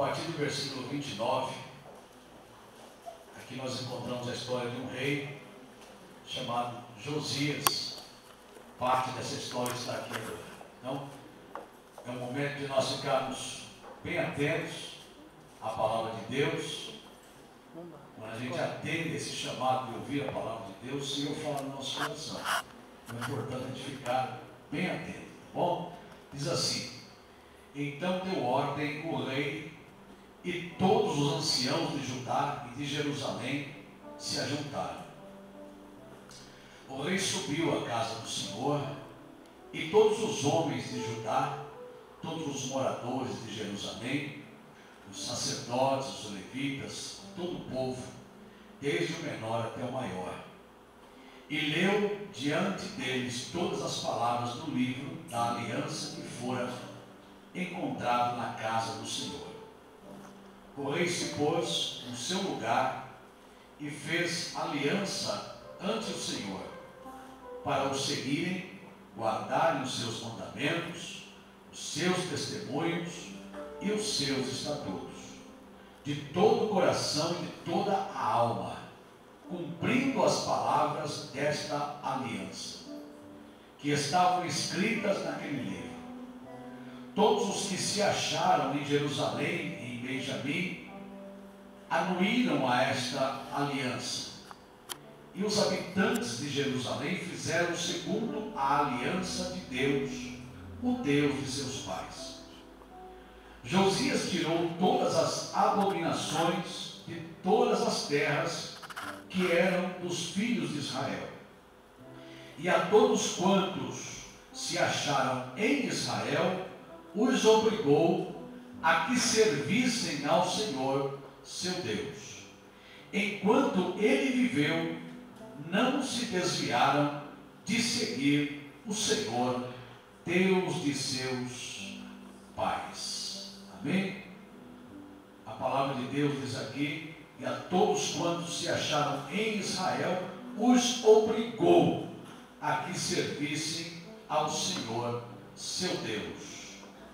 partir do versículo 29, aqui nós encontramos a história de um rei chamado Josias. Parte dessa história está aqui agora. Então, é um momento de nós ficarmos bem atentos à palavra de Deus. Quando a gente atende esse chamado de ouvir a palavra de Deus, o Senhor fala no nosso coração. Então é importante a gente ficar bem atento, tá bom? Diz assim: então deu ordem o rei e todos os anciãos de Judá e de Jerusalém se ajuntaram. O rei subiu à casa do Senhor e todos os homens de Judá, todos os moradores de Jerusalém, os sacerdotes, os levitas, todo o povo, desde o menor até o maior, e leu diante deles todas as palavras do livro da aliança que fora encontrado na casa do Senhor. O rei se pôs no seu lugar e fez aliança ante o Senhor, para o seguirem, guardarem os seus mandamentos, os seus testemunhos e os seus estatutos, de todo o coração e de toda a alma, cumprindo as palavras desta aliança, que estavam escritas naquele livro. Todos os que se acharam em Jerusalém e em Benjamim anuíram a esta aliança. E os habitantes de Jerusalém fizeram segundo a aliança de Deus, o Deus de seus pais. Josias tirou todas as abominações de todas as terras que eram dos filhos de Israel. E a todos quantos se acharam em Israel, os obrigou a que servissem ao Senhor, seu Deus. Enquanto ele viveu, não se desviaram de seguir o Senhor, Deus de seus pais. Amém? A palavra de Deus diz aqui: e a todos quantos se acharam em Israel, os obrigou a que servissem ao Senhor, seu Deus.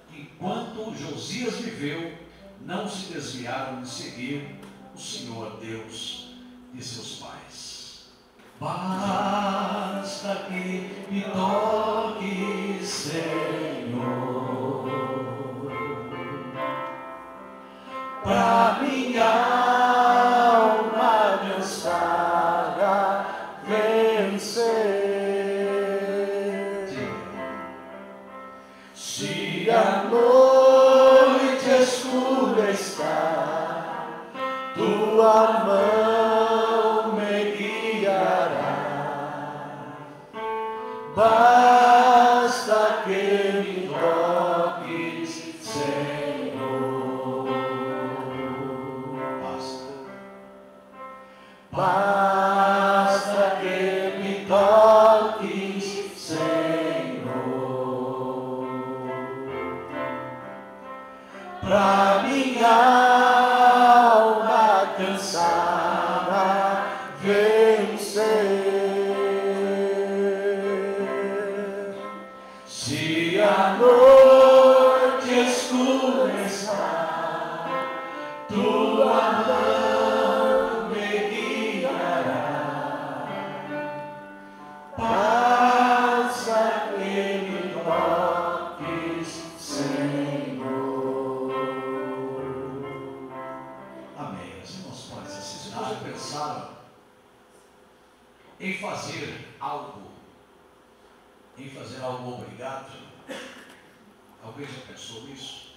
Enquanto Josias viveu, não se desviaram de seguir o Senhor, Deus de seus pais. Basta que me toque, Senhor, pra minha alma cansada vencer. Se a noite escura está, tua mão me guiará. Basta que me toques, Senhor. Basta que me toques, Senhor, pra minha alma cansada vencer. Se a noite escurecer, tua mão me guiará. Passa que me toques, Senhor. Amém. Os irmãos podem se assistir. Já pensaram em fazer algo? Em fazer algo obrigado? Alguém já pensou nisso?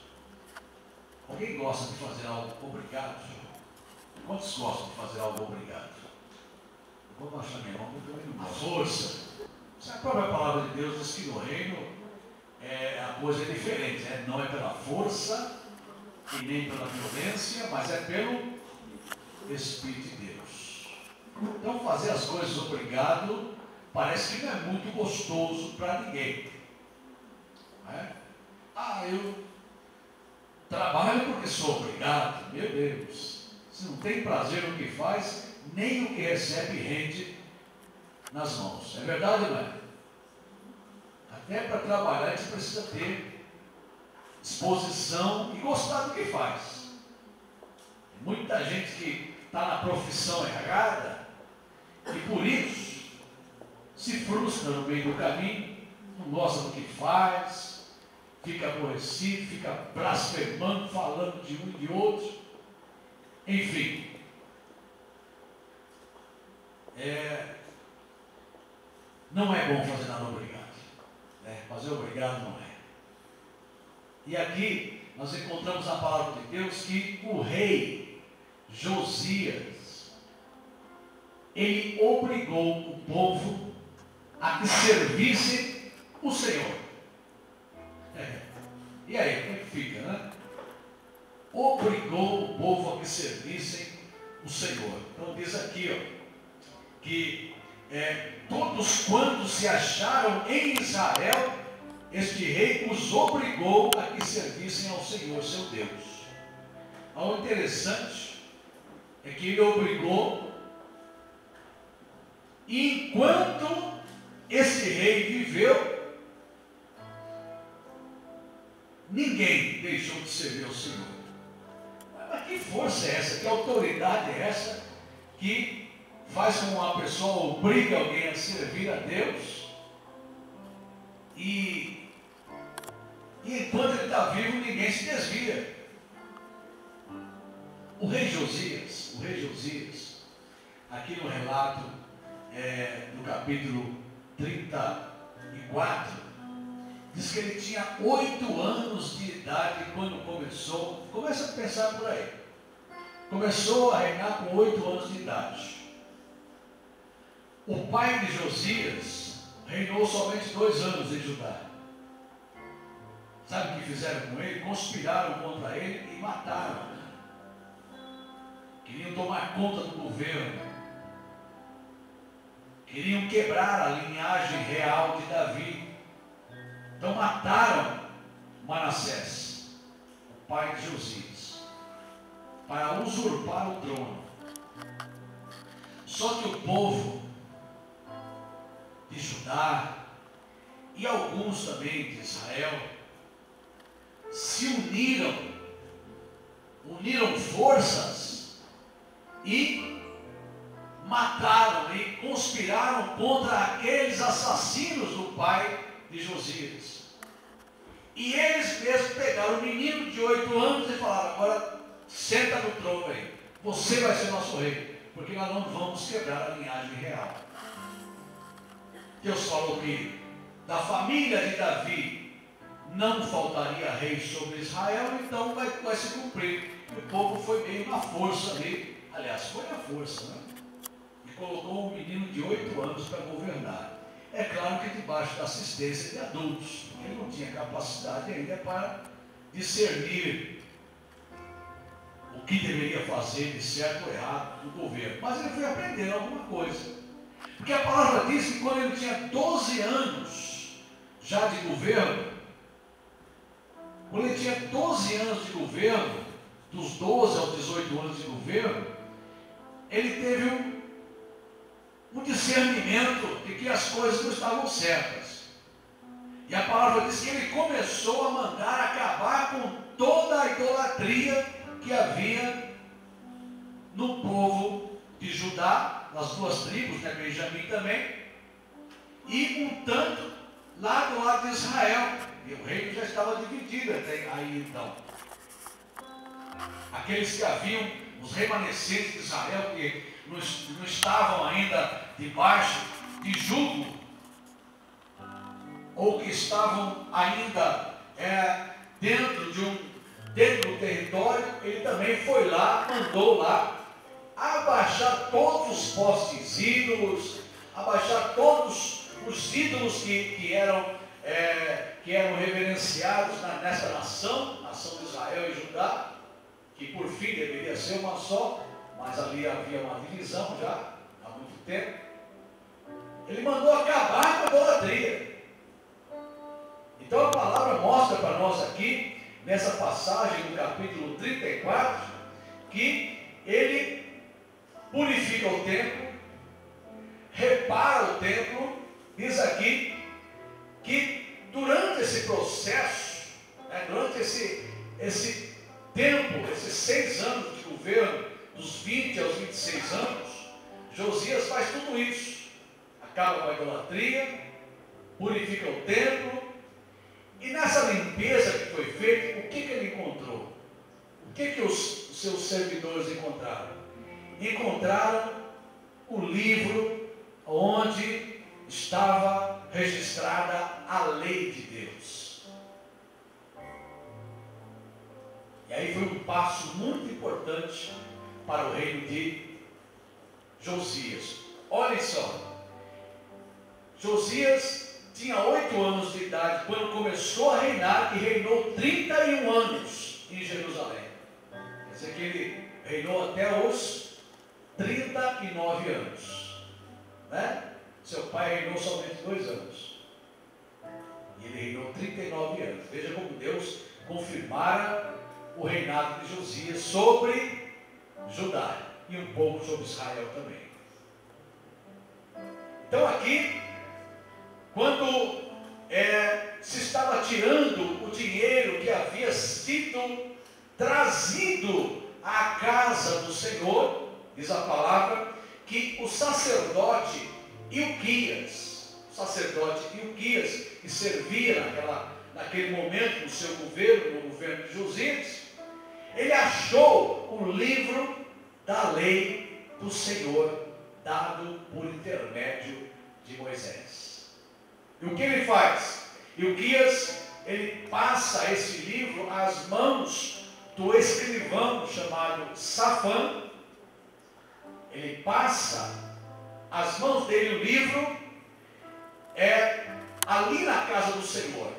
Alguém gosta de fazer algo obrigado? Quantos gostam de fazer algo obrigado? Vou baixar minha mão porque eu não gosto. A força. A própria palavra de Deus diz que no reino a coisa é diferente, né? Não é pela força e nem pela violência, mas é pelo Espírito de Deus. Então fazer as coisas obrigado parece que não é muito gostoso para ninguém. Não é? Eu trabalho porque sou obrigado. Meu Deus, se não tem prazer no que faz, nem o que recebe rende nas mãos. É verdade ou não é? Até para trabalhar a gente precisa ter disposição e gostar do que faz. muita gente que está na profissão errada e por isso se frustra no meio do caminho, não gosta do que faz, fica aborrecido, fica blasfemando, falando de um e de outro, enfim. Não é bom fazer nada obrigado, né? Fazer obrigado não é. E aqui nós encontramos a palavra de Deus que o rei Josias, ele obrigou o povo a que servisse o Senhor. E aí, como é que fica, né? Obrigou o povo a que servissem o Senhor. Então diz aqui, ó, que todos quantos se acharam em Israel, este rei os obrigou a que servissem ao Senhor, seu Deus. O interessante é que ele obrigou, e enquanto esse rei viveu, ninguém deixou de servir ao Senhor. Mas que força é essa? Que autoridade é essa que faz com que uma pessoa obrigue alguém a servir a Deus e enquanto ele está vivo, ninguém se desvia? O rei Josias, aqui no relato no capítulo 34, diz que ele tinha 8 anos de idade quando começou. Começa a pensar por aí. Começou a reinar com 8 anos de idade. O pai de Josias reinou somente 2 anos em Judá. Sabe o que fizeram com ele? Conspiraram contra ele e mataram. Queriam tomar conta do governo. Queriam quebrar a linhagem real de Davi. Então mataram Manassés, o pai de Josias, para usurpar o trono. Só que o povo de Judá e alguns também de Israel se uniram forças e mataram e conspiraram contra aqueles assassinos do pai de Josias. E eles mesmos pegaram o menino de 8 anos e falaram: agora senta no trono aí, você vai ser nosso rei, porque nós não vamos quebrar a linhagem real. Deus falou que da família de Davi não faltaria rei sobre Israel, então vai se cumprir. E o povo foi meio na força ali, aliás, foi na força, né? E colocou um menino de 8 anos para governar. É claro que debaixo da assistência de adultos, ele não tinha capacidade ainda para discernir o que deveria fazer de certo ou errado no governo. Mas ele foi aprendendo alguma coisa. Porque a palavra diz que quando ele tinha 12 anos já de governo, quando ele tinha 12 anos de governo, dos 12 aos 18 anos de governo, ele teve um discernimento de que as coisas não estavam certas. E a palavra diz que ele começou a mandar acabar com toda a idolatria que havia no povo de Judá, nas 2 tribos, né, Benjamim também, e um tanto lá do lado de Israel. E o reino já estava dividido até aí então. Aqueles que haviam, os remanescentes de Israel, que não estavam ainda debaixo de jugo, ou que estavam ainda dentro do território, ele também foi lá, mandou lá abaixar todos os postes ídolos, abaixar todos os ídolos que eram reverenciados nessa nação de Israel e Judá, que por fim deveria ser uma só, mas ali havia uma divisão já há muito tempo. Ele mandou acabar com a idolatria. Então a palavra mostra para nós aqui, nessa passagem do capítulo 34, que ele purifica o templo, repara o templo. Diz aqui que durante esse processo, durante esse tempo, esses 6 anos de governo, dos 20 aos 26 anos, Josias faz tudo isso. Acaba com a idolatria, purifica o templo, e nessa limpeza que foi feita, o que ele encontrou? O que os seus servidores encontraram? Encontraram o livro onde estava registrada a lei de Deus. E aí foi um passo muito importante para o reino de Josias. Olhem só, Josias tinha 8 anos de idade quando começou a reinar, e reinou 31 anos em Jerusalém. Quer dizer que ele reinou até os 39 anos, né? Seu pai reinou somente 2 anos, e ele reinou 39 anos. Veja como Deus confirmara o reinado de Josias sobre Judá, e um pouco sobre Israel também. Então aqui, quando se estava tirando o dinheiro que havia sido trazido à casa do Senhor, diz a palavra, que o sacerdote Ilquias, que servia naquele momento no seu governo, no governo de Josias, ele achou o livro da lei do Senhor, dado por intermédio de Moisés. E o que ele faz? Ilquias, ele passa esse livro às mãos do escrivão chamado Safã. Ele passa às mãos dele o livro, ali na casa do Senhor.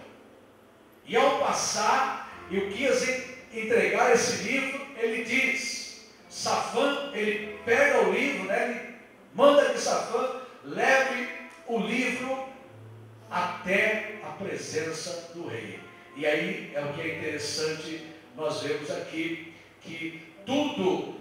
E ao passar, Ilquias entregar esse livro, ele diz, Safã, ele pega o livro, né, ele manda que Safã leve o livro até a presença do rei. E aí é o que é interessante, nós vemos aqui, que tudo,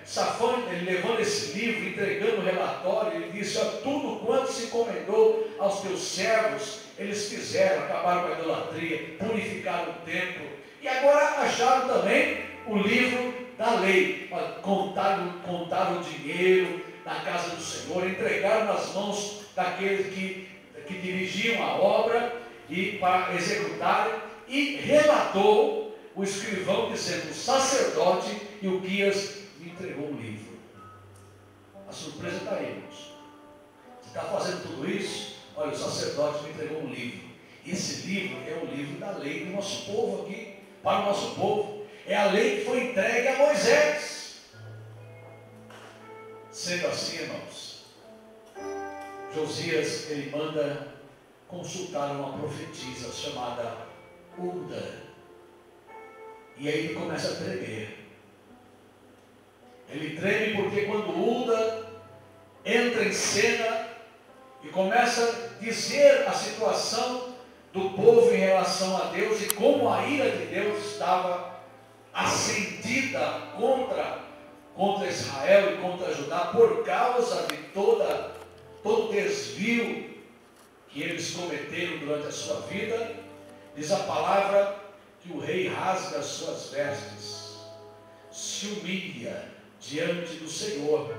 Safã, ele levando esse livro, entregando o relatório, ele disse, tudo quanto se encomendou aos teus servos, eles fizeram, acabaram com a idolatria, purificaram o templo, e agora acharam também o livro da lei, contaram o dinheiro na casa do Senhor, entregaram nas mãos daqueles que dirigiam a obra e para executarem, e relatou o escrivão dizendo, o sacerdote Ilquias me entregou um livro. A surpresa está aí, irmãos. Você está fazendo tudo isso? Olha, o sacerdote me entregou um livro. Esse livro é o livro da lei do nosso povo aqui, para o nosso povo. É a lei que foi entregue a Moisés. Sendo assim, irmãos, Josias, ele manda consultar uma profetisa chamada Hulda. E aí ele começa a tremer. Ele treme porque quando Hulda entra em cena e começa a dizer a situação do povo em relação a Deus e como a ira de Deus estava acendida contra Israel e contra Judá por causa de todo o desvio que eles cometeram durante a sua vida, diz a palavra que o rei rasga as suas vestes, se humilha diante do Senhor,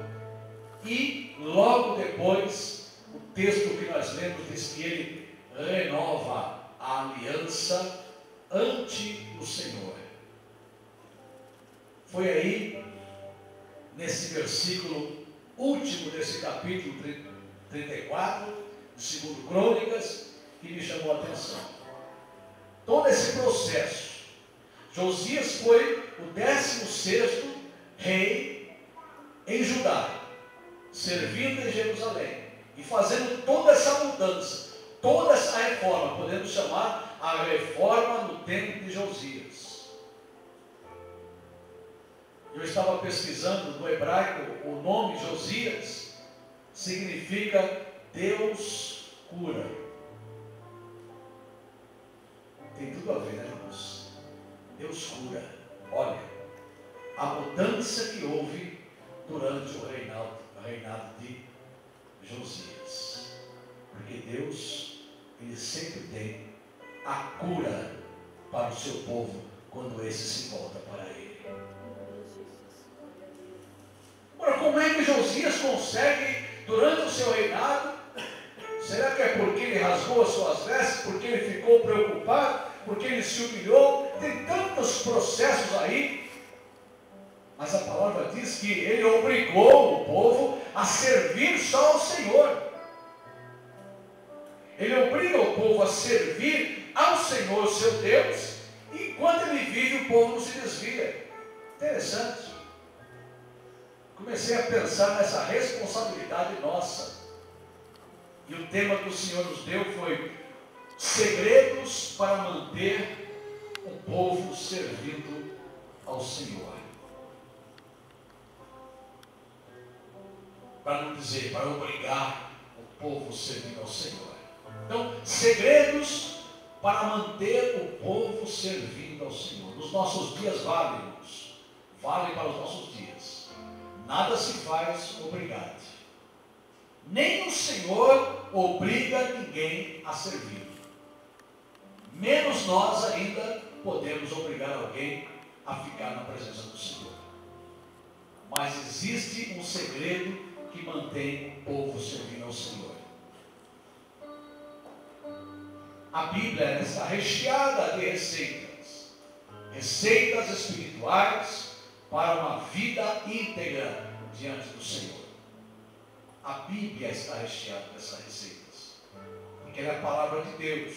e logo depois, o texto que nós lemos diz que ele renova a aliança ante o Senhor. Foi aí, nesse versículo último desse capítulo 34, de 2 Crônicas, que me chamou a atenção. Todo esse processo, Josias foi o 16º rei em Judá, servindo em Jerusalém, e fazendo toda essa mudança, toda essa reforma, podemos chamar a reforma no tempo de Josias. Eu estava pesquisando no hebraico, o nome Josias significa Deus cura. Tem tudo a ver, né, irmãos? Deus cura. Olha, a mudança que houve durante o reinado de Josias. Porque Deus, ele sempre tem a cura para o seu povo quando esse se volta para ele. Ora, como é que Josias consegue, durante o seu reinado, será que é porque ele rasgou as suas vestes, porque ele ficou preocupado, porque ele se humilhou? Tem tantos processos aí, mas a palavra diz que ele obrigou o povo a servir só ao Senhor. Ele obriga o povo a servir ao Senhor, seu Deus, e enquanto ele vive, o povo não se desvia. Interessante. Comecei a pensar nessa responsabilidade nossa. E o tema que o Senhor nos deu foi segredos para manter o povo servindo ao Senhor. Para não dizer, para obrigar o povo servindo ao Senhor. Então, segredos para manter o povo servindo ao Senhor. Nos nossos dias vale para os nossos dias. Nada se faz obrigado. Nem o Senhor obriga ninguém a servir. Menos nós ainda podemos obrigar alguém a ficar na presença do Senhor. Mas existe um segredo que mantém o povo servindo ao Senhor. A Bíblia está recheada de receitas. Receitas espirituais para uma vida íntegra diante do Senhor. A Bíblia está recheada dessas receitas. Porque ela é a palavra de Deus.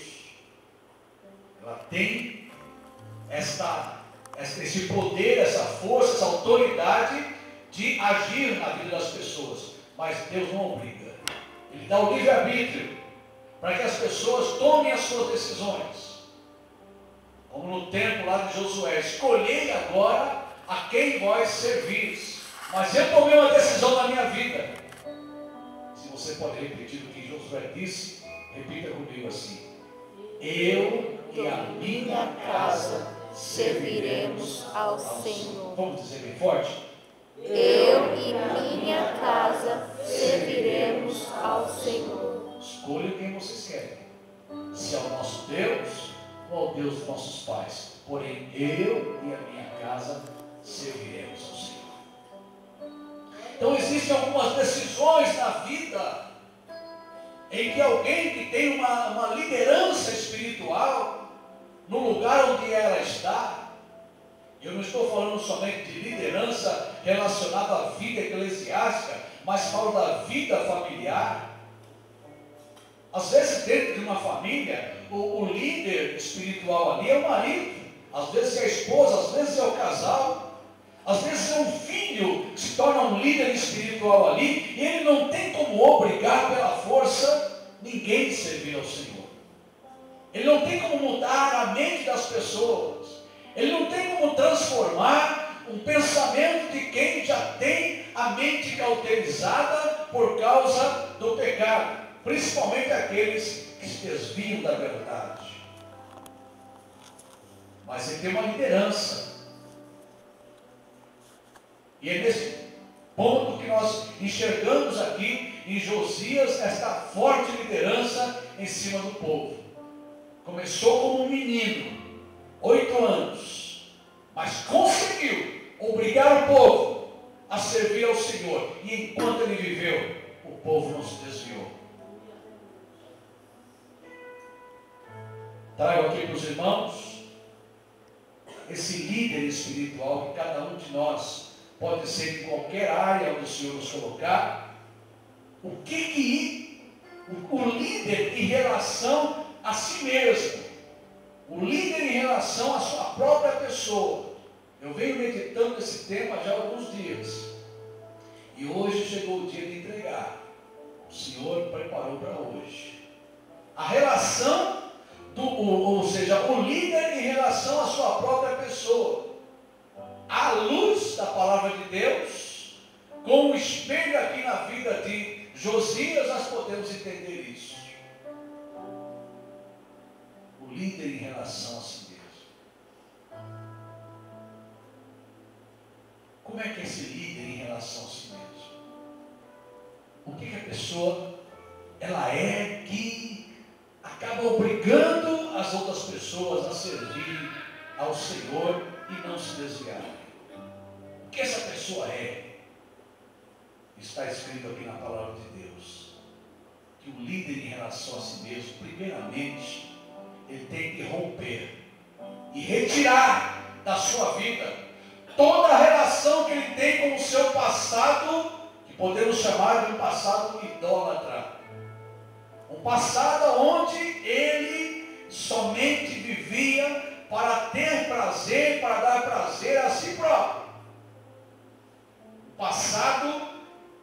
Ela tem esse poder, essa força, essa autoridade de agir na vida das pessoas. Mas Deus não obriga. Ele dá o livre-arbítrio para que as pessoas tomem as suas decisões. Como no tempo lá de Josué: escolhei agora a quem vós servis. Mas eu tomei uma decisão na minha vida. Se você pode repetir o que Josué disse, repita comigo assim: eu e a minha casa serviremos ao Senhor. Vamos dizer bem forte? Eu e minha casa serviremos ao Senhor. Escolha quem vocês querem. Se é o nosso Deus ou ao Deus dos nossos pais. Porém, eu e a minha casa serviremos ao Senhor. Então, existem algumas decisões na vida em que alguém que tem uma liderança espiritual no lugar onde ela está. Eu não estou falando somente de liderança relacionada à vida eclesiástica, mas falo da vida familiar. Às vezes, dentro de uma família, o líder espiritual ali é o marido, às vezes é a esposa, às vezes é o casal, às vezes é um filho que se torna um líder espiritual ali, e ele não tem como obrigar pela força ninguém a servir ao Senhor. Ele não tem como mudar a mente das pessoas. Ele não tem como transformar um pensamento de quem já tem a mente cauterizada por causa do pecado. Principalmente aqueles que se desviam da verdade. Mas ele tem uma liderança. E é nesse ponto que nós enxergamos aqui em Josias esta forte liderança em cima do povo. Começou como um menino, 8 anos, mas conseguiu obrigar o povo a servir ao Senhor. E enquanto ele viveu, o povo não se desviou. Trago aqui para os irmãos esse líder espiritual que cada um de nós pode ser em qualquer área onde o Senhor nos colocar. O líder em relação a si mesmo, o líder em relação à sua própria pessoa. Eu venho meditando esse tema já há alguns dias, e hoje chegou o dia de entregar. O Senhor preparou para hoje a relação ou seja, o líder em relação à sua própria pessoa, à luz da palavra de Deus, como espelho aqui na vida de Josias, nós podemos entender isso. O líder em relação a si mesmo. Como é que é esse líder em relação a si mesmo? O que a pessoa ela é que acaba obrigando as outras pessoas a servir ao Senhor e não se desviarem. O que essa pessoa é? Está escrito aqui na palavra de Deus, que o líder em relação a si mesmo, primeiramente, ele tem que romper e retirar da sua vida toda a relação que ele tem com o seu passado, que podemos chamar de um passado idólatra. Um passado onde ele somente vivia para ter prazer, para dar prazer a si próprio. Um passado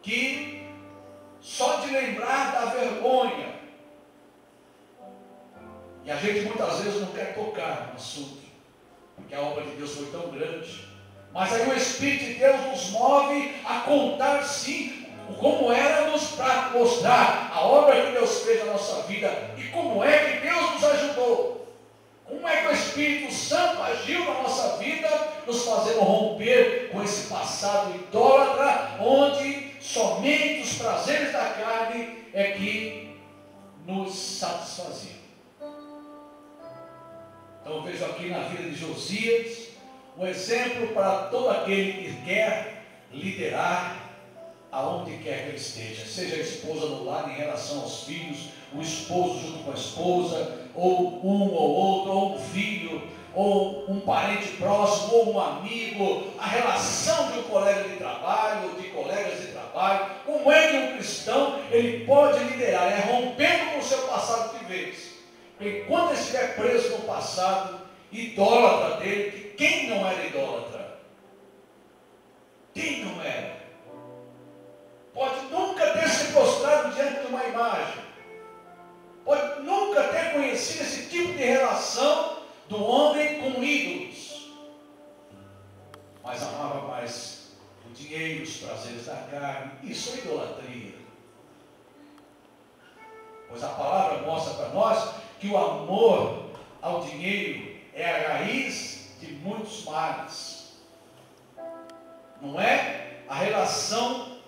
que só de lembrar da vergonha. E a gente muitas vezes não quer tocar no assunto, porque a obra de Deus foi tão grande. Mas aí o Espírito de Deus nos move a contar sim como éramos, para mostrar a obra que Deus fez na nossa vida e como é que Deus nos ajudou. Como é que o Espírito Santo agiu na nossa vida, nos fazendo romper com esse passado idólatra, onde somente os prazeres da carne é que nos satisfaziam. Então eu vejo aqui na vida de Josias um exemplo para todo aquele que quer liderar aonde quer que ele esteja, seja a esposa no lar em relação aos filhos, o esposo junto com a esposa, ou um ou outro, ou um filho, ou um parente próximo, ou um amigo, a relação de um colega de trabalho, ou de colegas de trabalho. Como é que um cristão ele pode liderar? É rompendo com o seu passado de vez. Enquanto ele estiver preso no passado idólatra dele, que quem não era idólatra? Quem não era? Pode nunca ter se prostrado diante de uma imagem, pode nunca ter conhecido esse tipo de relação do homem com ídolos, mas amava mais o dinheiro, os prazeres da carne. Isso é idolatria. Pois a palavra mostra para nós que o amor ao dinheiro é a raiz de muitos males. Não é a relação,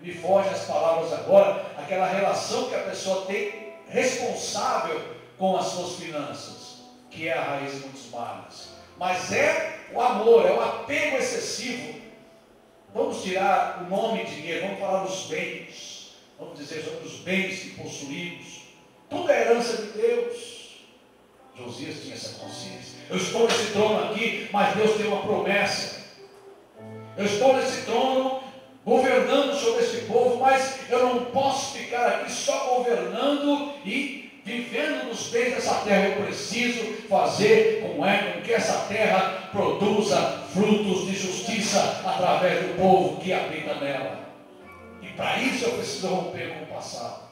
me foge as palavras agora, aquela relação que a pessoa tem responsável com as suas finanças, que é a raiz de muitos males. Mas é o amor, é o apego excessivo. Vamos tirar o nome dinheiro, vamos falar dos bens, vamos dizer sobre os bens que possuímos. Tudo é herança de Deus. Josias tinha essa consciência. Eu estou nesse trono aqui, mas Deus tem uma promessa. Eu estou nesse trono, governando sobre esse povo, mas eu não posso ficar aqui só governando e vivendo nos bens dessa terra. Eu preciso fazer com que essa terra produza frutos de justiça através do povo que habita nela. E para isso eu preciso romper com o passado.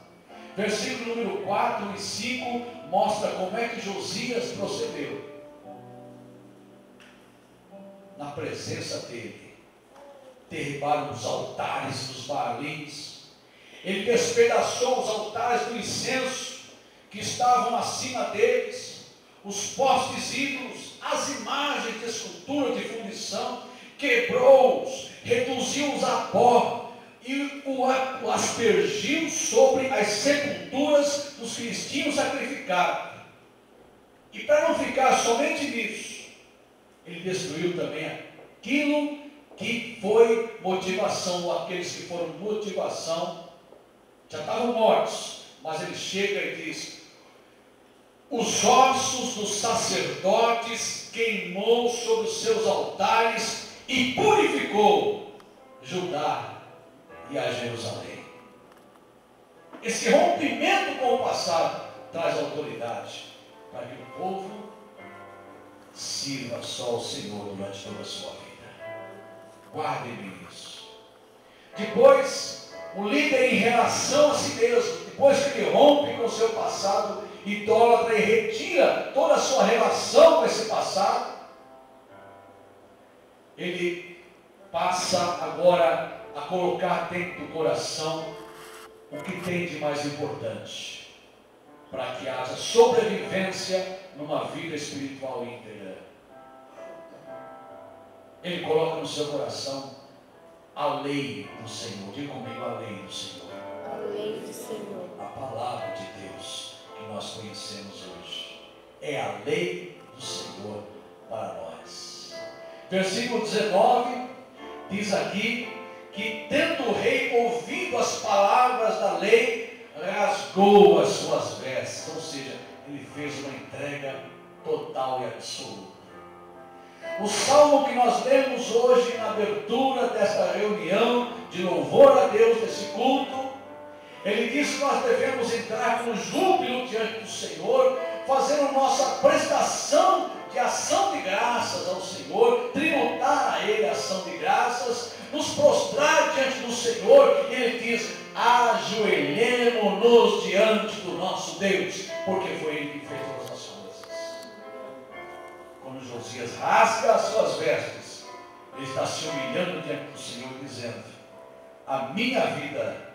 Versículo número 4 e 5 mostra como é que Josias procedeu. Na presença dele, derribaram os altares dos Baalins. Ele despedaçou os altares do incenso que estavam acima deles, os postes ídolos, as imagens de escultura de fundição, quebrou-os, reduziu-os a pó e o aspergiu sobre as sepulturas dos que lhes tinham sacrificado. E para não ficar somente nisso, ele destruiu também aquilo que foi motivação, ou aqueles que foram motivação, já estavam mortos, mas ele chega e diz: os ossos dos sacerdotes queimou sobre os seus altares e purificou Judá e a Jerusalém. Esse rompimento com o passado traz autoridade para que o povo sirva só ao Senhor durante toda a sua vida. Guardem isso. Depois, o líder em relação a si mesmo, depois que ele rompe com o seu passado idólatra e retira toda a sua relação com esse passado, ele passa agora a colocar dentro do coração o que tem de mais importante, para que haja sobrevivência numa vida espiritual íntegra. Ele coloca no seu coração a lei do Senhor. Diga comigo: a lei do Senhor. A lei do Senhor. A palavra de Deus que nós conhecemos hoje. é a lei do Senhor para nós. Versículo 19 diz aqui que, tendo o rei ouvido as palavras da lei, rasgou as suas vestes, ou seja, ele fez uma entrega total e absoluta. O salmo que nós lemos hoje na abertura desta reunião de louvor a Deus, desse culto, ele diz que nós devemos entrar com júbilo diante do Senhor, fazendo nossa prestação de ação de graças ao Senhor, tributar a Ele a ação de graças, nos prostrar diante do Senhor. E ele diz: ajoelhemo-nos diante do nosso Deus, porque foi Ele que fez todas as coisas. Quando Josias rasga as suas vestes, ele está se humilhando diante do Senhor, dizendo: a minha vida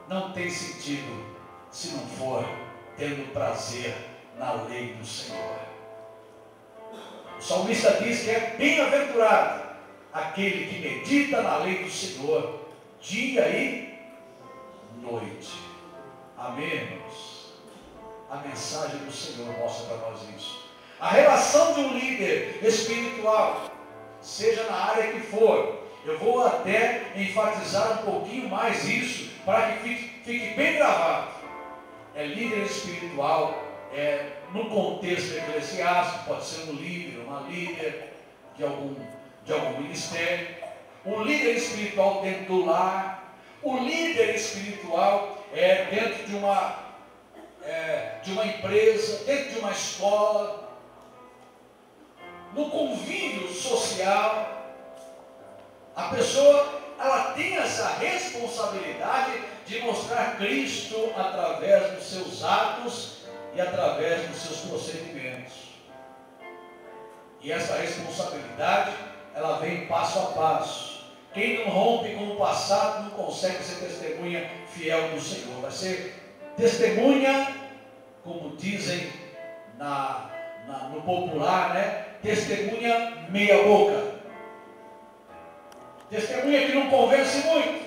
não tem sentido se não for tendo prazer na lei do Senhor. O salmista diz que é bem-aventurado aquele que medita na lei do Senhor dia e noite. Amém, irmãos? A mensagem do Senhor mostra para nós isso. A relação de um líder espiritual, seja na área que for, eu vou até enfatizar um pouquinho mais isso, para que fique bem gravado. É líder espiritual, no contexto eclesiástico, pode ser um líder, uma líder de algum ministério, um líder espiritual dentro do lar, um líder espiritual dentro de uma empresa, dentro de uma escola, no convívio social. A pessoa, ela tem essa responsabilidade de mostrar Cristo através dos seus atos e através dos seus procedimentos. E essa responsabilidade, ela vem passo a passo. Quem não rompe com o passado não consegue ser testemunha fiel do Senhor. Vai ser testemunha, como dizem no popular, né? Testemunha meia boca. Testemunha que não convence muito.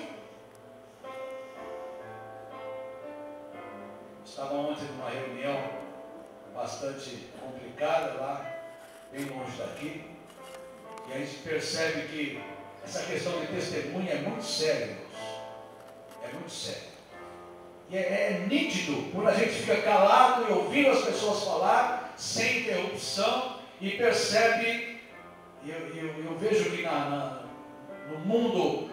Estava ontem numa reunião bastante complicada lá, bem longe daqui, e a gente percebe que essa questão de testemunha é muito séria, irmãos. É muito séria. E é nítido quando a gente fica calado e ouvindo as pessoas falar, sem interrupção, e percebe, eu vejo que no mundo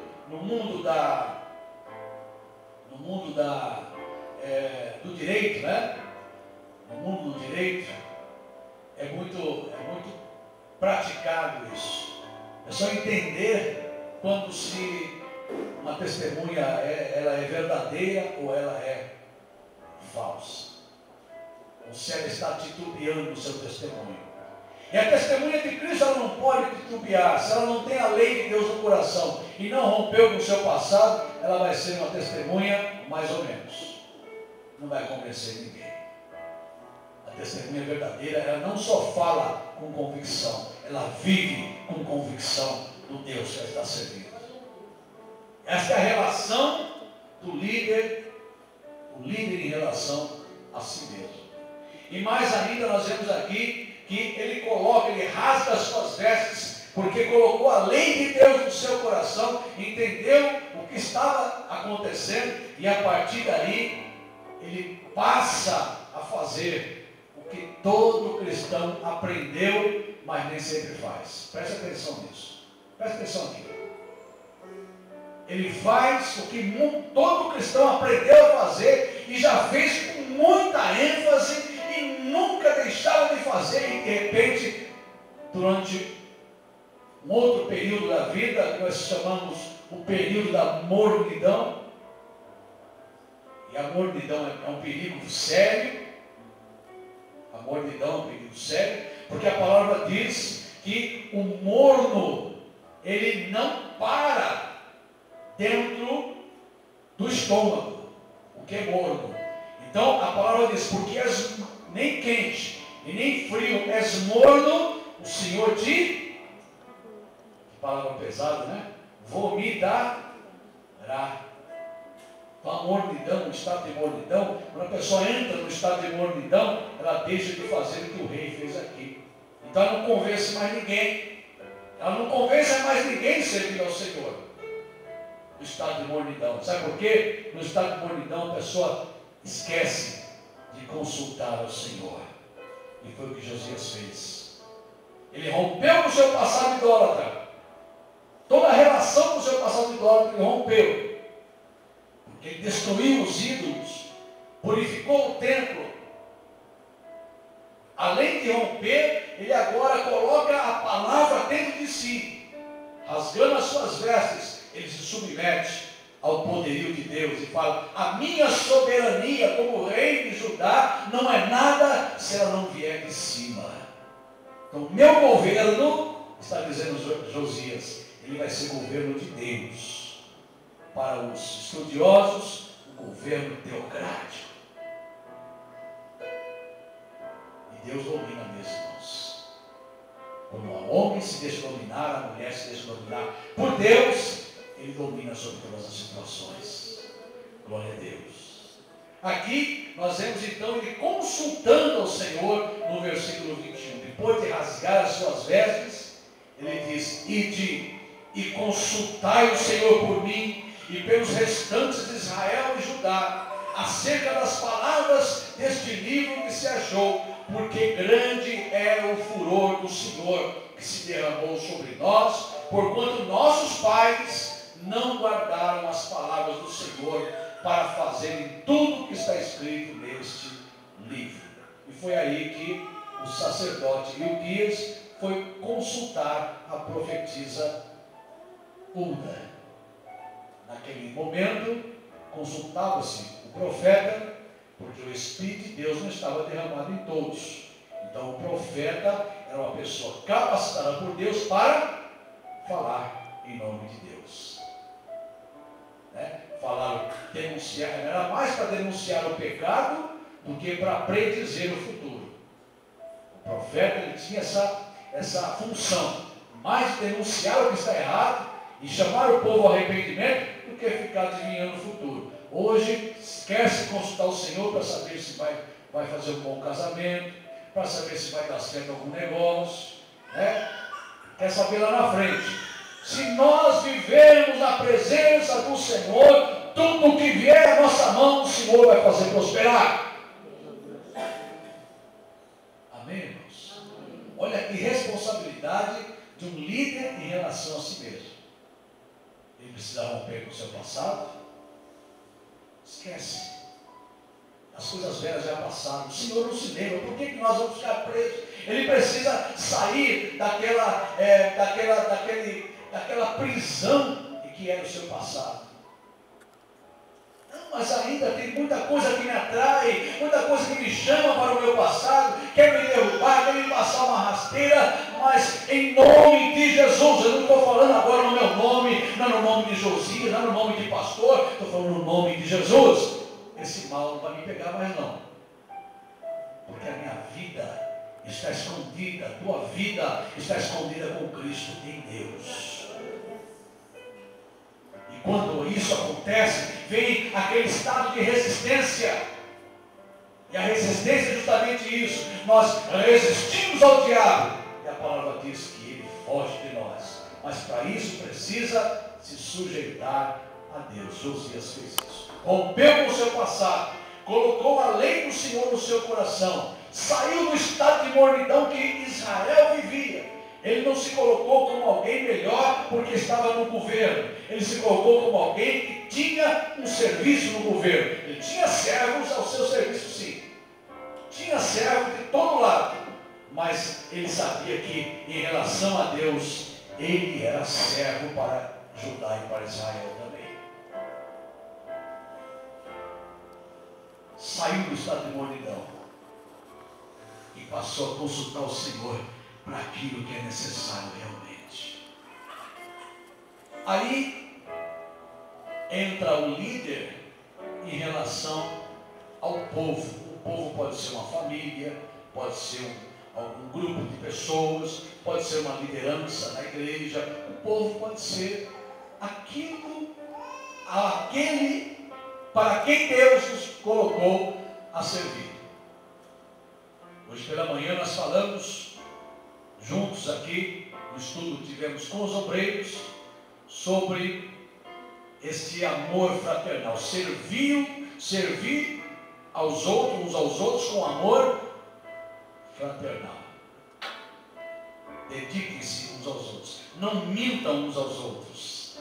do direito, né? No mundo do direito é muito praticado isso. É só entender quando se uma testemunha ela é verdadeira ou ela é falsa, ou se ela está titubeando no seu testemunho. E a testemunha de Cristo, ela não pode titubear. Se ela não tem a lei de Deus no coração e não rompeu com o seu passado, ela vai ser uma testemunha mais ou menos. Não vai convencer ninguém. A testemunha verdadeira, ela não só fala com convicção, ela vive com convicção do Deus que ela está servindo. Essa é a relação do líder, o líder em relação a si mesmo. E mais ainda nós vemos aqui que ele rasga as suas vestes, porque colocou a lei de Deus no seu coração, entendeu o que estava acontecendo, e a partir daí, ele passa a fazer o que todo cristão aprendeu, mas nem sempre faz. Preste atenção nisso. Preste atenção aqui. Ele faz o que todo cristão aprendeu a fazer, e já fez com muita ênfase, e nunca deixava de fazer, e de repente, durante um outro período da vida, que nós chamamos o período da mornidão, e a mornidão é um perigo sério, a mornidão é um perigo sério, porque a palavra diz que o morno, ele não para dentro do estômago, o que é morno. Então a palavra diz: porque és nem quente e nem frio, és morno, o Senhor te, que palavra pesada, né? Vomitará. Então a mornidão, o estado de mornidão, quando a pessoa entra no estado de mornidão, ela deixa de fazer o que o rei fez aqui. Então ela não convence mais ninguém. Ela não convence mais ninguém a servir ao Senhor. No estado de mornidão. Sabe por quê? No estado de mornidão a pessoa esquece de consultar ao Senhor. E foi o que Josias fez. Ele rompeu com o seu passado idólatra. Toda a relação com o seu passado idólatra ele rompeu. Porque ele destruiu os ídolos, purificou o templo. Além de romper, ele agora coloca a palavra dentro de si. Rasgando as suas vestes, ele se submete ao poderio de Deus e fala: a minha soberania como rei de Judá não é nada se ela não vier de cima. Então, meu governo, está dizendo Josias, ele vai ser governo de Deus. Para os estudiosos, um governo teocrático. E Deus domina mesmo, irmãos. Quando o homem se deixa dominar, a mulher se deixa dominar por Deus, ele domina sobre todas as situações. Glória a Deus. Aqui nós vemos então ele consultando ao Senhor no versículo 21. Depois de rasgar as suas vestes, ele diz: ide e consultai o Senhor por mim e pelos restantes de Israel e Judá, acerca das palavras deste livro que se achou, porque grande era o furor do Senhor que se derramou sobre nós, porquanto nossos pais não guardaram as palavras do Senhor para fazerem tudo o que está escrito neste livro. E foi aí que o sacerdote Ilquias foi consultar a profetisa Hulda. Naquele momento, consultava-se o profeta, porque o Espírito de Deus não estava derramado em todos. Então o profeta era uma pessoa capacitada por Deus para falar em nome de Deus. Falar, denunciar, era mais para denunciar o pecado do que para predizer o futuro. O profeta ele tinha essa função, mais de denunciar o que está errado e chamar o povo ao arrependimento do que ficar adivinhando o futuro. Hoje, quer se consultar o Senhor para saber se vai fazer um bom casamento, para saber se vai dar certo algum negócio, quer saber lá na frente. Se nós vivermos na presença do Senhor, tudo que vier à nossa mão, o Senhor vai fazer prosperar. Amém, irmãos? Olha que responsabilidade de um líder em relação a si mesmo. Ele precisa romper com o seu passado. Esquece. As coisas velhas já passaram. O Senhor não se lembra. Por que nós vamos ficar presos? Ele precisa sair daquela prisão que era o seu passado. Não, mas ainda tem muita coisa que me atrai, muita coisa que me chama para o meu passado, quer me derrubar, quer me passar uma rasteira, mas em nome de Jesus, eu não estou falando agora no meu nome, não é no nome de Josias, não é no nome de pastor, estou falando no nome de Jesus. Esse mal não vai me pegar mais não, porque a minha vida está escondida, a tua vida está escondida com Cristo em Deus. E quando isso acontece, vem aquele estado de resistência. E a resistência é justamente isso. Nós resistimos ao diabo. E a palavra diz que ele foge de nós. Mas para isso precisa se sujeitar a Deus. Josias fez isso. Rompeu com o seu passado. Colocou a lei do Senhor no seu coração. Saiu do estado de mornidão que Israel vivia. Ele não se colocou como alguém melhor porque estava no governo. Ele se colocou como alguém que tinha um serviço no governo. Ele tinha servos ao seu serviço, sim. Tinha servos de todo lado. Mas ele sabia que em relação a Deus, ele era servo para Judá e para Israel também. Saiu do estado de mornidão e passou a consultar o Senhor para aquilo que é necessário realmente. Aí entra o líder em relação ao povo. O povo pode ser uma família, pode ser algum grupo de pessoas, pode ser uma liderança na igreja. O povo pode ser aquele para quem Deus nos colocou a servir. Hoje pela manhã nós falamos juntos aqui, no estudo que tivemos com os obreiros, sobre este amor fraternal, servir aos outros, uns aos outros com amor fraternal. Dediquem-se uns aos outros, não mintam uns aos outros,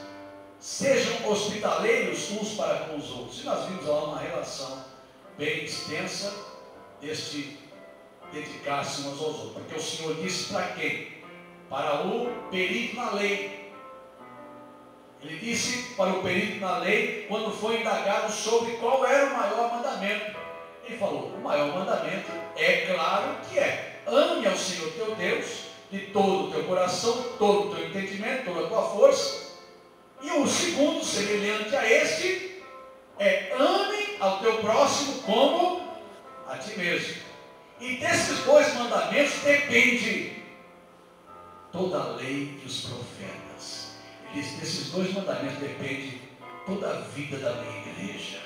sejam hospitaleiros uns para com os outros. E nós vimos lá uma relação bem extensa deste dedicar-se uns aos outros, porque o Senhor disse para quem? Para o perito na lei. Ele disse para o perito na lei, quando foi indagado sobre qual era o maior mandamento. Ele falou, o maior mandamento é claro que é: ame ao Senhor teu Deus de todo o teu coração, todo o teu entendimento, toda a tua força. E o segundo, semelhante a este, é: ame ao teu próximo como a ti mesmo. E desses dois mandamentos depende toda a lei e os profetas. Ele diz, desses dois mandamentos depende toda a vida da minha igreja.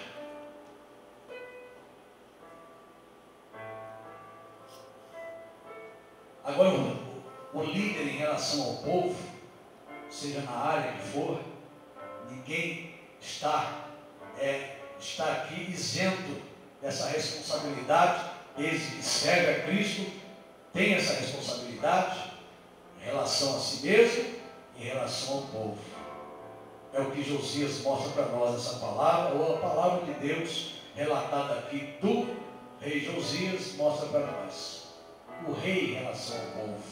Agora, o líder em relação ao povo, seja na área que for, ninguém está aqui isento dessa responsabilidade, desde que serve a Cristo, tem essa responsabilidade em relação a si mesmo, em relação ao povo. É o que Josias mostra para nós essa palavra, ou a palavra de Deus relatada aqui do rei Josias mostra para nós. O rei em relação ao povo.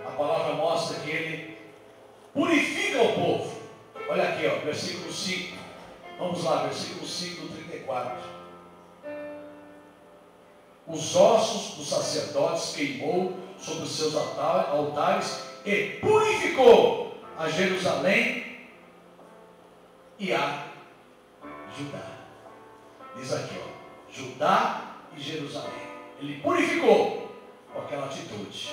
A palavra mostra que ele purifica o povo. Olha aqui, ó, versículo 5. Vamos lá, versículo 5 do 34. Os ossos dos sacerdotes queimou sobre os seus altares e purificou a Jerusalém e a Judá. Diz aqui, ó, Judá e Jerusalém. Ele purificou com aquela atitude.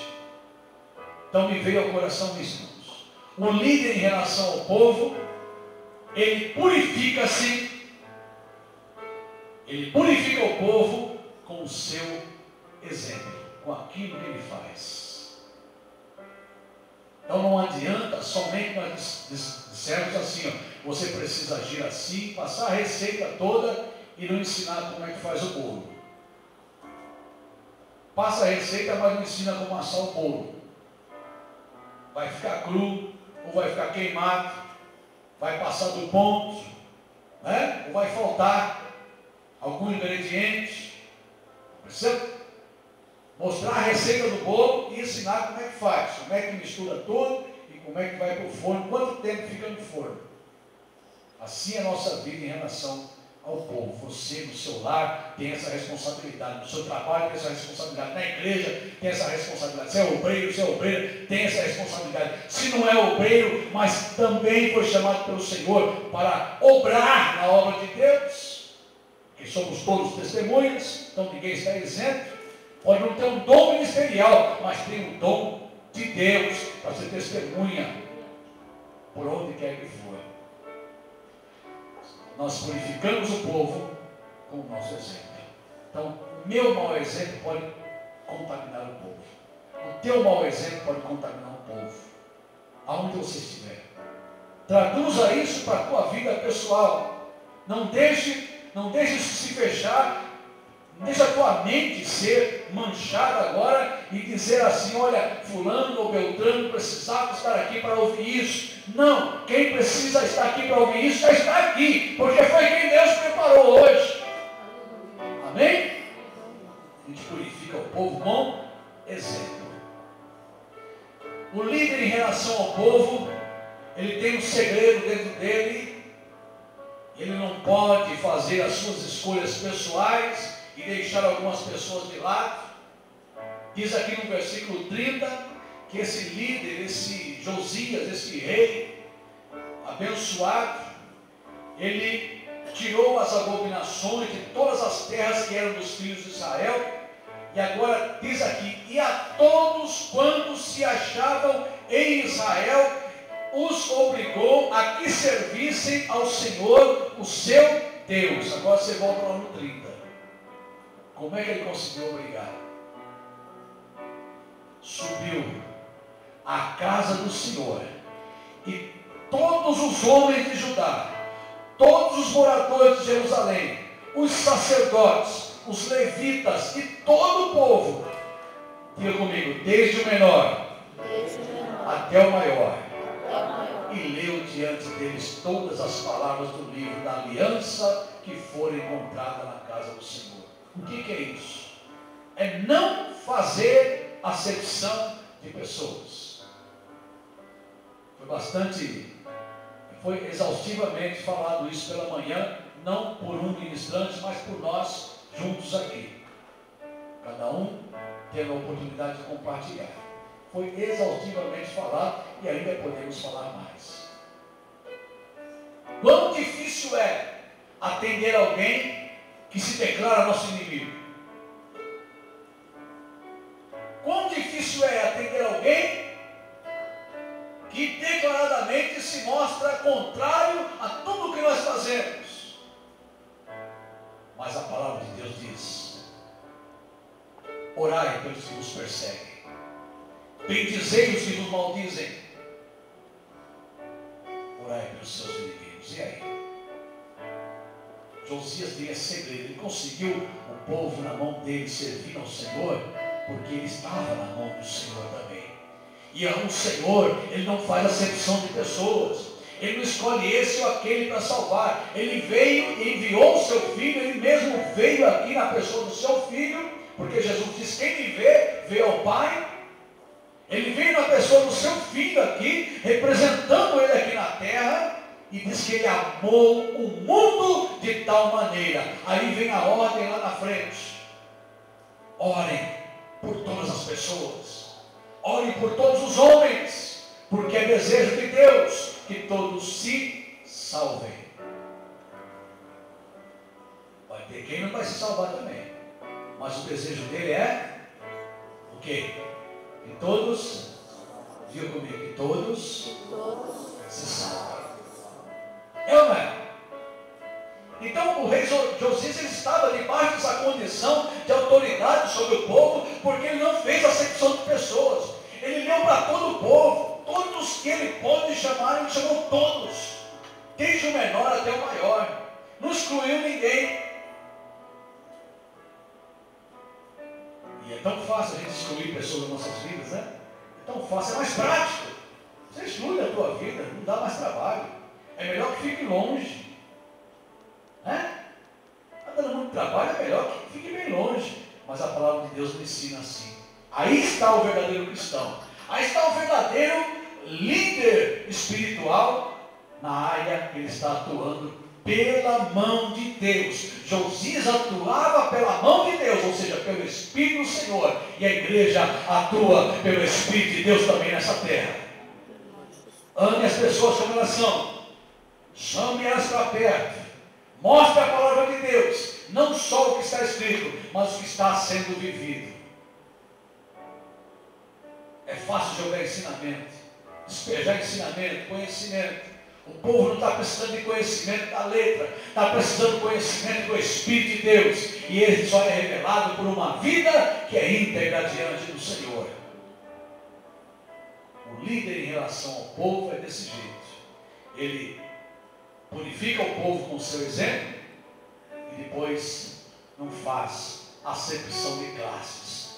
Então me veio ao coração isso, irmãos. O líder em relação ao povo, ele purifica-se, ele purifica o povo com o seu exemplo, com aquilo que ele faz. Então não adianta somente nós dissermos assim, ó, você precisa agir assim, passar a receita toda e não ensinar como é que faz o bolo. Passa a receita, mas não ensina como assar o bolo. Vai ficar cru, ou vai ficar queimado, vai passar do ponto, né? Ou vai faltar algum ingrediente. Precisa mostrar a receita do bolo e ensinar como é que faz, como é que mistura tudo e como é que vai para o forno, quanto tempo fica no forno. Assim é a nossa vida em relação ao povo. Você no seu lar tem essa responsabilidade, no seu trabalho tem essa responsabilidade, na igreja tem essa responsabilidade, se é obreiro, se é obreira, tem essa responsabilidade. Se não é obreiro, mas também foi chamado pelo Senhor para obrar na obra de Deus, que somos todos testemunhas, então ninguém está isento. Pode não ter um dom ministerial, mas tem um dom de Deus para ser testemunha por onde quer que for. Nós purificamos o povo com o nosso exemplo. Então, o meu mau exemplo pode contaminar o povo. O teu mau exemplo pode contaminar o povo. Aonde você estiver. Traduza isso para a tua vida pessoal. Não deixe se fechar. Não deixe a tua mente ser manchada agora e dizer assim, olha, fulano ou beltrano precisava estar aqui para ouvir isso. Não, quem precisa estar aqui para ouvir isso já está aqui, porque foi quem Deus preparou hoje. Amém? A gente purifica o povo com exemplo. O líder em relação ao povo, ele tem um segredo dentro dele. Ele não pode fazer as suas escolhas pessoais e deixar algumas pessoas de lado. Diz aqui no versículo 30 que esse líder, esse Josias, esse rei abençoado, ele tirou as abominações de todas as terras que eram dos filhos de Israel. E agora diz aqui, e a todos quantos se achavam em Israel, os obrigou a que servissem ao Senhor, o seu Deus, agora você volta lá no 30. Como é que ele conseguiu obrigar? Subiu à casa do Senhor, e todos os homens de Judá, todos os moradores de Jerusalém, os sacerdotes, os levitas e todo o povo, diga comigo, desde o menor até o maior, e leu diante deles todas as palavras do livro da aliança que foram encontradas na casa do Senhor. O que é isso? É não fazer acepção de pessoas. Foi exaustivamente falado isso pela manhã, não por um ministrante, mas por nós juntos aqui. Cada um tendo a oportunidade de compartilhar. Foi exaustivamente falado e ainda podemos falar mais. Quão difícil é atender alguém que se declara nosso inimigo? Quão difícil é atender alguém que declaradamente se mostra contrário a tudo o que nós fazemos? Mas a palavra de Deus diz: orai pelos que vos perseguem, bendizei os que vos maldizem, orai pelos seus inimigos. E aí? Josias tinha segredo, ele conseguiu o povo na mão dele servindo ao Senhor, porque ele estava na mão do Senhor também. E o Senhor, ele não faz acepção de pessoas, ele não escolhe esse ou aquele para salvar. Ele veio e enviou o seu filho, ele mesmo veio aqui na pessoa do seu filho, porque Jesus diz: quem me vê, vê ao Pai. Ele veio na pessoa do seu filho aqui, representando ele aqui na terra, e diz que ele amou o mundo de tal maneira. Aí vem a ordem lá na frente: orem por todas as pessoas, orem por todos os homens, porque é desejo de Deus que todos se salvem. Vai ter quem não vai se salvar também, mas o desejo dele é o quê? Que todos, diga comigo, que todos se salvem. É ou não é? Então o rei Josias, ele estava debaixo dessa condição de autoridade sobre o povo, porque ele não fez acepção de pessoas. Ele deu para todo o povo, todos que ele pôde chamar, ele chamou todos, desde o menor até o maior, não excluiu ninguém. E é tão fácil a gente excluir pessoas das nossas vidas, né? É tão fácil, é mais prático. Você exclui da tua vida, não dá mais trabalho. É melhor que fique longe. Né? Está dando muito trabalho, é melhor que fique bem longe. Mas a palavra de Deus nos ensina assim. Aí está o verdadeiro cristão. Aí está o verdadeiro líder espiritual na área que ele está atuando pela mão de Deus. Josias atuava pela mão de Deus, ou seja, pelo Espírito do Senhor. E a igreja atua pelo Espírito de Deus também nessa terra. Ame as pessoas como elas são. Chame elas para perto. Mostre a palavra de Deus. Não só o que está escrito, mas o que está sendo vivido. É fácil jogar ensinamento, despejar ensinamento, conhecimento. O povo não está precisando de conhecimento da letra, está precisando de conhecimento do Espírito de Deus. E ele só é revelado por uma vida que é íntegra diante do Senhor. O líder em relação ao povo é desse jeito. Ele purifica o povo com o seu exemplo e depois não faz acepção de classes.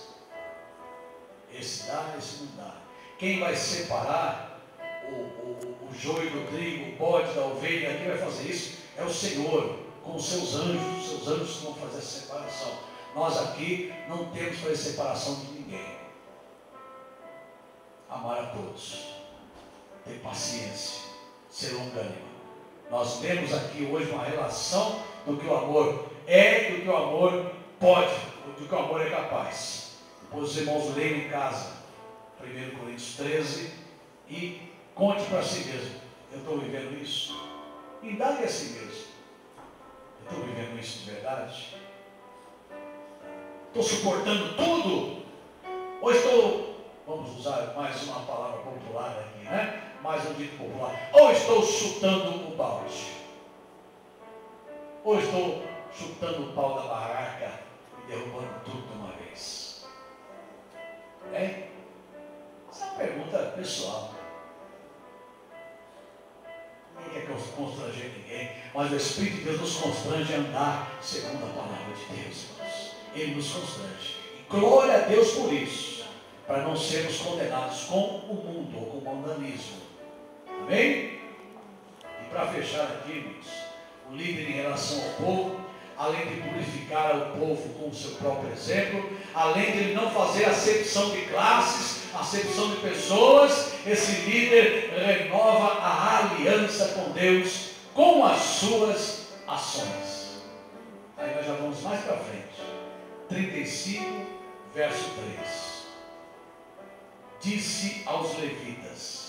Esse dá, esse não dá. Quem vai separar o joio do trigo, o bode da ovelha, quem vai fazer isso é o Senhor, com os seus anjos. Os seus anjos vão fazer essa separação. Nós aqui não temos que fazer separação de ninguém. Amar a todos, ter paciência, ser longânimo. Nós temos aqui hoje uma relação do que o amor é, do que o amor pode, do que o amor é capaz. Depois os irmãos leiam em casa 1 Coríntios 13 e conte para si mesmo: eu estou vivendo isso? Indague a si mesmo: eu estou vivendo isso de verdade? Estou suportando tudo? Ou estou, vamos usar mais uma palavra popular aqui, né? Mais um dito popular, ou estou chutando o balde? Ou estou chutando o pau da barraca e derrubando tudo de uma vez? É? Essa é uma pergunta pessoal. Ninguém quer constranger ninguém, mas o Espírito de Deus nos constrange a andar segundo a palavra de Deus, irmãos. Ele nos constrange. E glória a Deus por isso, para não sermos condenados com o mundo ou com o mundanismo. Amém? E para fechar aqui, irmãos, o líder em relação ao povo, além de purificar o povo com o seu próprio exemplo, além de ele não fazer acepção de classes, acepção de pessoas, esse líder renova a aliança com Deus com as suas ações. Aí nós já vamos mais para frente. 35, verso 3. Disse aos levitas,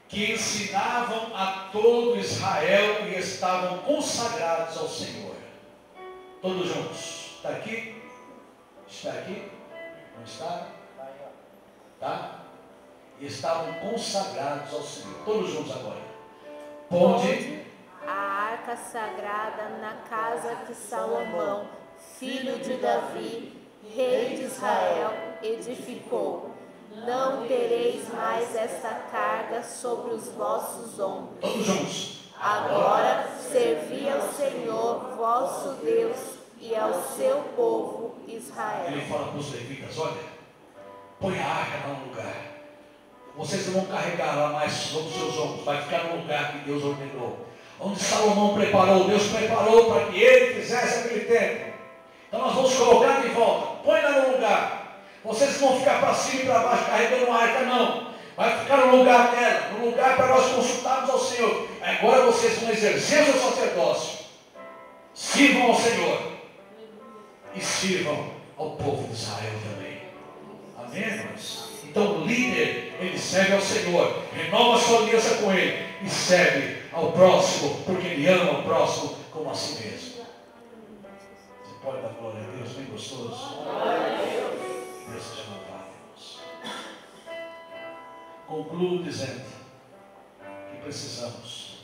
que ensinavam a todo Israel e estavam consagrados ao Senhor. Todos juntos. Está aqui? Está aqui? Não está? Tá? E estavam consagrados ao Senhor. Todos juntos agora. Ponde a arca sagrada na casa que Salomão, filho de Davi, rei de Israel, edificou. Não tereis mais esta carga sobre os vossos ombros. Todos juntos. Agora servi ao Senhor vosso Deus e ao seu povo Israel. Ele fala para os levitas, olha, põe a arca lá no lugar. Vocês não vão carregar lá mais sobre os seus ombros, vai ficar no lugar que Deus ordenou. Onde Salomão preparou, Deus preparou para que ele fizesse aquele templo. Então nós vamos colocar de volta, põe lá no lugar. Vocês não vão ficar para cima e para baixo carregando uma arca, não. Vai ficar no lugar dela, no lugar para nós consultarmos ao Senhor. Agora vocês vão exercer o seu sacerdócio. Sirvam ao Senhor. E sirvam ao povo de Israel também. Amém, irmãos? Então o líder, ele serve ao Senhor, renova a sua aliança com ele e serve ao próximo, porque ele ama o próximo como a si mesmo. Você pode dar glória a Deus, bem gostoso? Deus seja louvado, irmãos. Concluo dizendo que precisamos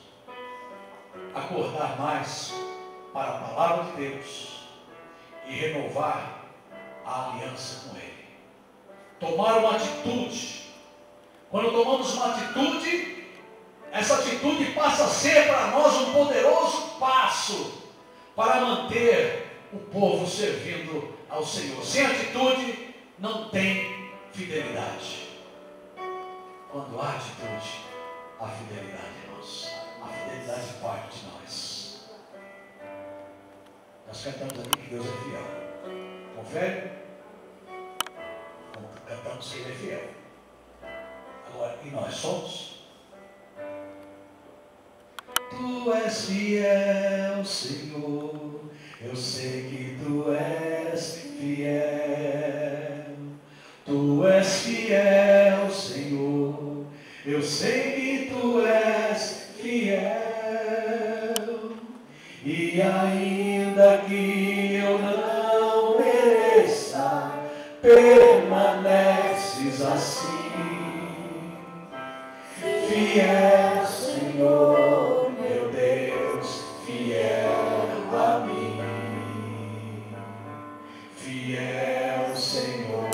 acordar mais para a palavra de Deus e renovar a aliança com Ele. Tomar uma atitude. Quando tomamos uma atitude, essa atitude passa a ser para nós um poderoso passo para manter o povo servindo ao Senhor. Sem atitude, não tem fidelidade. Quando há atitude, há fidelidade, irmãos. A fidelidade parte de nós. Nós cantamos aqui que Deus é fiel. Confere? Cantamos que Ele é fiel. Agora, e nós somos? Tu és fiel, Senhor. Eu sei que Tu és fiel. Tu és fiel, Senhor. Eu sei que Tu és fiel. E ainda que eu não mereça, permaneces assim. Fiel, Senhor, meu Deus, fiel a mim. Fiel, Senhor,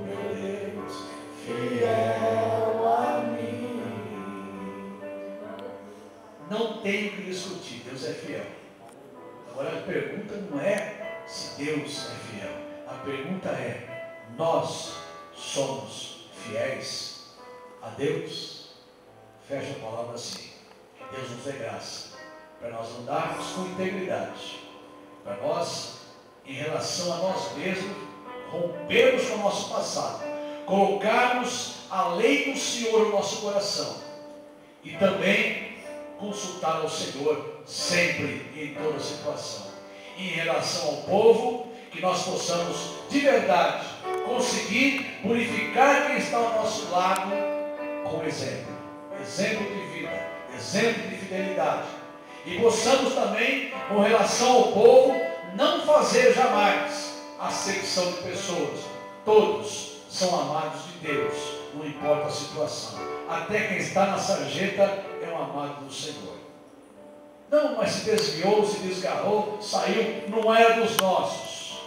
meu Deus, fiel a mim. Não tem o que discutir, Deus é fiel. Agora a pergunta não é se Deus é fiel. A pergunta é, nós somos fiéis a Deus? Fecha a palavra assim. Que Deus nos dê graça para nós andarmos com integridade, para nós, em relação a nós mesmos, rompermos com o nosso passado, colocarmos a lei do Senhor no nosso coração e também consultar ao Senhor sempre e em toda situação. E em relação ao povo, que nós possamos de verdade conseguir purificar quem está ao nosso lado com exemplo de vida, exemplo de fidelidade, e possamos também, com relação ao povo, não fazer jamais acepção de pessoas. Todos são amados de Deus, não importa a situação. Até quem está na sarjeta é um amado do Senhor. Não, mas se desviou, se desgarrou, saiu, não era dos nossos.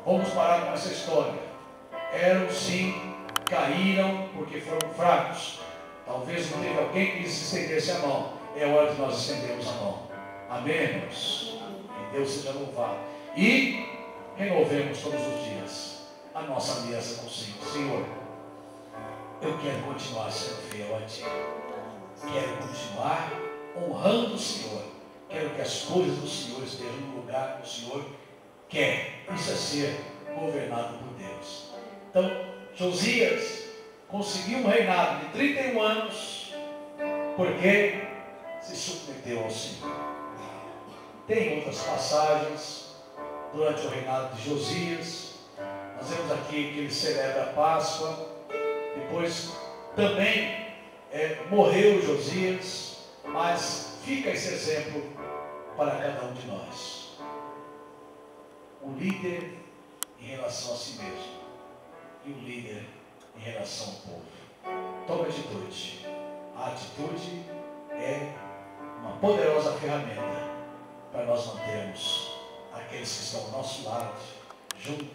Vamos parar com essa história. Eram sim, caíram porque foram fracos. Talvez não teve alguém que lhes estendesse a mão. É hora de nós estendermos a mão. Amém, irmãos? Que Deus seja louvado. E renovemos todos os dias a nossa aliança com o Senhor. Senhor, eu quero continuar sendo fiel a Ti. Quero continuar honrando o Senhor. Quero que as coisas do Senhor estejam no lugar que o Senhor quer. Isso é ser governado por Deus. Então, Josias conseguiu um reinado de 31 anos porque se submeteu ao Senhor. Tem outras passagens durante o reinado de Josias. Nós vemos aqui que ele celebra a Páscoa. Depois também morreu Josias, mas fica esse exemplo para cada um de nós. O líder em relação a si mesmo e o líder em relação ao povo. Tome atitude. A atitude é uma poderosa ferramenta para nós mantermos aqueles que estão ao nosso lado, junto,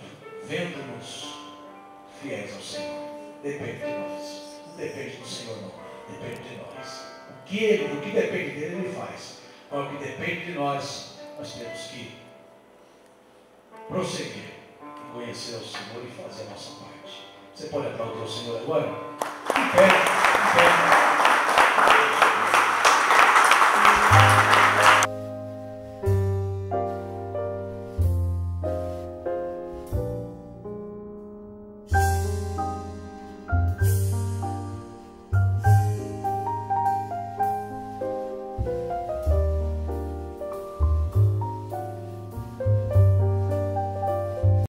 vendo-nos fiéis ao Senhor. Depende de nós. Não depende do Senhor, não. Depende de nós. O que depende dele, ele faz. Mas o que depende de nós, nós temos que prosseguir e conhecer o Senhor e fazer a nossa parte. Você pode aplaudir o Senhor agora? Em pé, em pé.